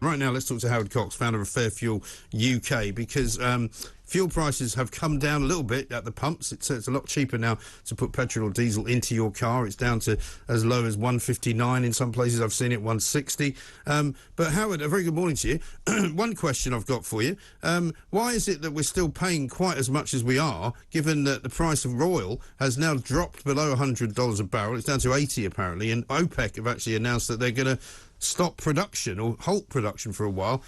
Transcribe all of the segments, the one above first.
Right now, let's talk to Howard Cox, founder of Fair Fuel UK, because fuel prices have come down a little bit at the pumps. It's a lot cheaper now to put petrol or diesel into your car. It's down to as low as $1.59 in some places. I've seen it $1.60. But Howard, a very good morning to you. One question I've got for you. Why is it that we're still paying quite as much as we are, given that the price of oil has now dropped below $100 a barrel? It's down to 80 apparently, and OPEC have actually announced that they're going to stop production or halt production for a while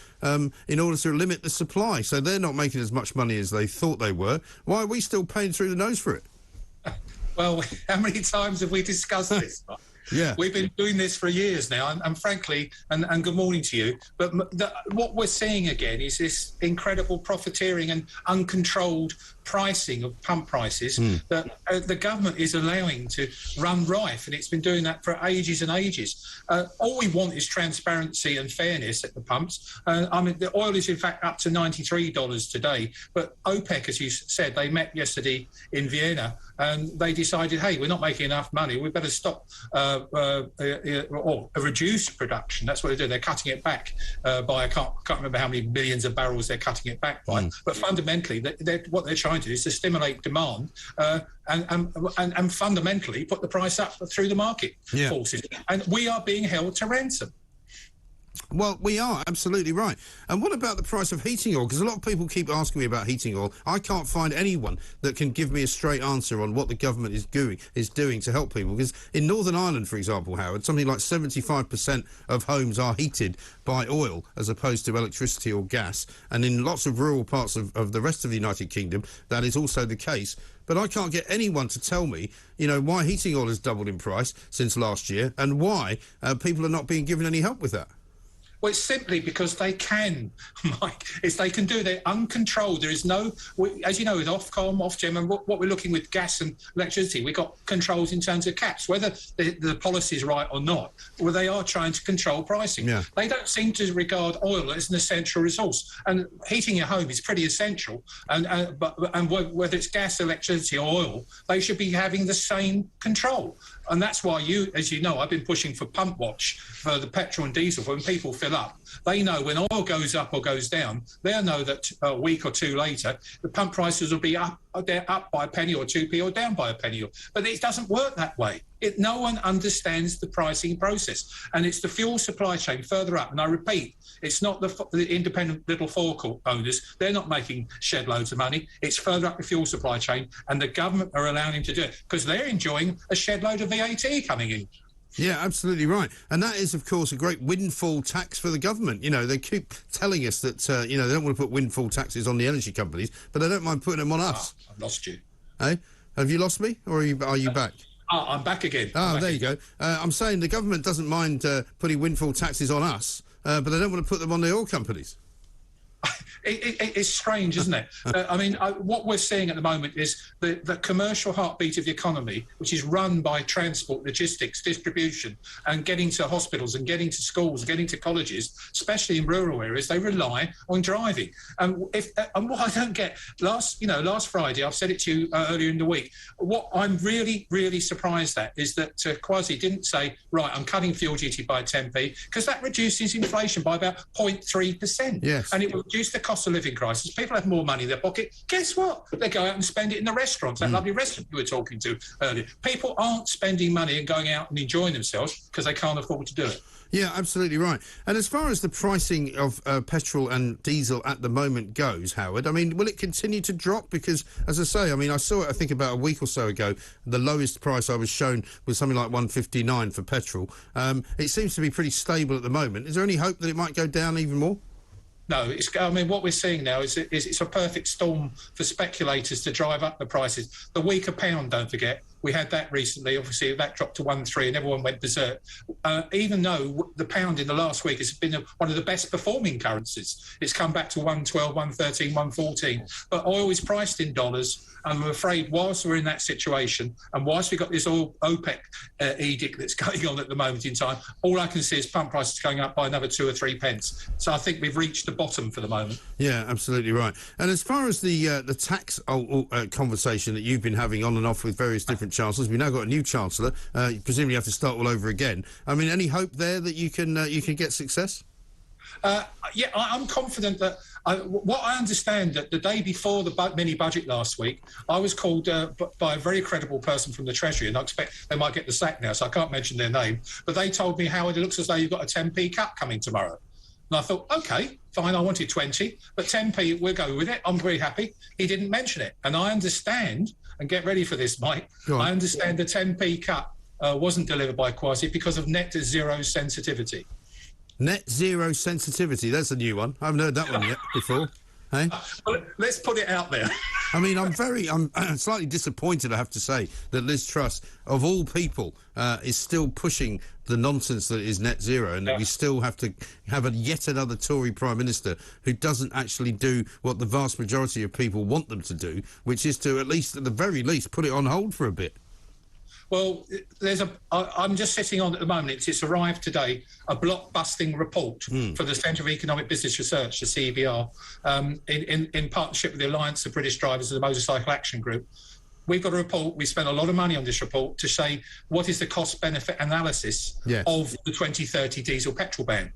in order to limit the supply. So they're not making as much money as they thought they were. Why are we still paying through the nose for it? Well, how many times have we discussed this? Yeah, we've been doing this for years now, and frankly, and good morning to you. But what we're seeing again is this incredible profiteering and uncontrolled pricing of pump prices that the government is allowing to run rife, and it's been doing that for ages and ages. All we want is transparency and fairness at the pumps. I mean, the oil is in fact up to $93 today, but OPEC, as you said, they met yesterday in Vienna, and they decided, hey, we're not making enough money, we better stop or reduce production. That's what they're doing. They're cutting it back by, I can't remember how many millions of barrels they're cutting it back by, but fundamentally, what they're trying to do is to stimulate demand and fundamentally put the price up through the market forces. And we are being held to ransom. Well, we are, absolutely right. And what about the price of heating oil? Because a lot of people keep asking me about heating oil. I can't find anyone that can give me a straight answer on what the government is doing to help people. Because in Northern Ireland, for example, Howard, something like 75% of homes are heated by oil as opposed to electricity or gas. And in lots of rural parts of the rest of the United Kingdom, that is also the case. But I can't get anyone to tell me, why heating oil has doubled in price since last year and why people are not being given any help with that. Well, it's simply because they can, Mike. They can do it. They're uncontrolled. There is no, as you know, with Ofcom, Ofgem, and what we're looking with gas and electricity, we've got controls in terms of caps, whether the policy is right or not. Well, they are trying to control pricing. Yeah. They don't seem to regard oil as an essential resource, and heating your home is pretty essential. And whether it's gas, electricity, or oil, they should be having the same control. And that's why as you know, I've been pushing for pump watch for the petrol and diesel. When people fill up, they know when oil goes up or goes down, they'll know that a week or two later, the pump prices will be up. They're up by a penny or 2p or down by a penny. But it doesn't work that way. No one understands the pricing process. And it's the fuel supply chain further up. And I repeat, it's not the independent little forecourt owners. They're not making shed loads of money. It's further up the fuel supply chain. And the government are allowing them to do it because they're enjoying a shed load of VAT coming in. Yeah, absolutely right. And that is, of course, a great windfall tax for the government. They keep telling us that, they don't want to put windfall taxes on the energy companies, but they don't mind putting them on us. I've lost you. Hey? Have you lost me, or are you back? I'm back again. There you go. I'm saying the government doesn't mind putting windfall taxes on us, but they don't want to put them on the oil companies. It's strange, isn't it? What we're seeing at the moment is the commercial heartbeat of the economy, which is run by transport, logistics, distribution, and getting to hospitals and getting to schools, getting to colleges, especially in rural areas. They rely on driving. And what I don't get, last Friday, I've said it to you earlier in the week. What I'm really, really surprised at is that Kwasi didn't say, right, I'm cutting fuel duty by 10p, because that reduces inflation by about 0.3%. Yes. And it will reduce the cost of living crisis. People have more money in their pocket. Guess what? They go out and spend it in the restaurants, that lovely restaurant you were talking to earlier. People aren't spending money and going out and enjoying themselves because they can't afford to do it. Yeah, absolutely right. And as far as the pricing of petrol and diesel at the moment goes, Howard, will it continue to drop? Because, as I say, I saw it, I think, about a week or so ago. The lowest price I was shown was something like $1.59 for petrol. It seems to be pretty stable at the moment. Is there any hope that it might go down even more? No, what we're seeing now is it's a perfect storm for speculators to drive up the prices. The weaker pound, don't forget. We had that recently. Obviously, that dropped to 1.3 and everyone went berserk. Even though the pound in the last week has been one of the best performing currencies. It's come back to 1.12, 1.13, 1.14. But oil is priced in dollars. And I'm afraid whilst we're in that situation and whilst we've got this oil OPEC edict that's going on at the moment in time, all I can see is pump prices going up by another 2 or 3 pence. So I think we've reached the bottom for the moment. Yeah, absolutely right. And as far as the tax conversation that you've been having on and off with various different chancellors, we've now got a new chancellor. You presumably have to start all over again. Any hope there that you can get success? Yeah, I'm confident that what I understand that the day before the mini budget last week, I was called by a very credible person from the Treasury, and I expect they might get the sack now, so I can't mention their name. But they told me, Howard, it looks as though you've got a 10p cut coming tomorrow. And I thought, OK, fine, I wanted 20, but 10p, we'll go with it. I'm very happy. He didn't mention it. And I understand, and get ready for this, Mike, I understand the 10p cut wasn't delivered by Kwasi because of net zero sensitivity. Net zero sensitivity, that's a new one. I haven't heard that one yet before. Hey? Well, let's put it out there. I mean, I'm slightly disappointed, I have to say, that Liz Truss, of all people, is still pushing the nonsense that is net zero, and that we still have to have yet another Tory Prime Minister who doesn't actually do what the vast majority of people want them to do, which is to, at the very least, put it on hold for a bit. Well, I'm just sitting on at the moment, it's arrived today, a block-busting report for the Centre of Economic Business Research, the CEBR, in partnership with the Alliance of British Drivers and the Motorcycle Action Group. We've got a report, we spent a lot of money on this report to say what is the cost-benefit analysis of the 2030 diesel petrol ban.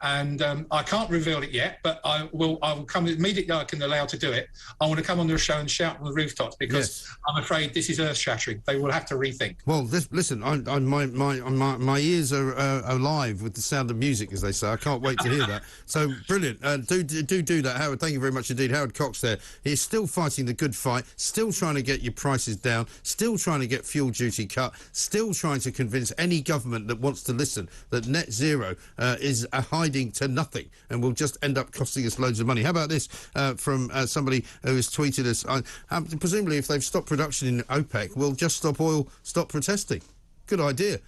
And I can't reveal it yet, but I will come immediately. I can allow to do it. I want to come on the show and shout on the rooftops because I'm afraid this is earth-shattering. They will have to rethink. Well, listen, my ears are alive with the sound of music, as they say. I can't wait to hear that. So brilliant. Do that, Howard. Thank you very much indeed, Howard Cox. There, he's still fighting the good fight, still trying to get your prices down, still trying to get fuel duty cut, still trying to convince any government that wants to listen that net zero is a hiding to nothing and will just end up costing us loads of money. How about this from somebody who has tweeted us? Presumably, if they've stopped production in OPEC, we'll just stop oil, stop protesting. Good idea.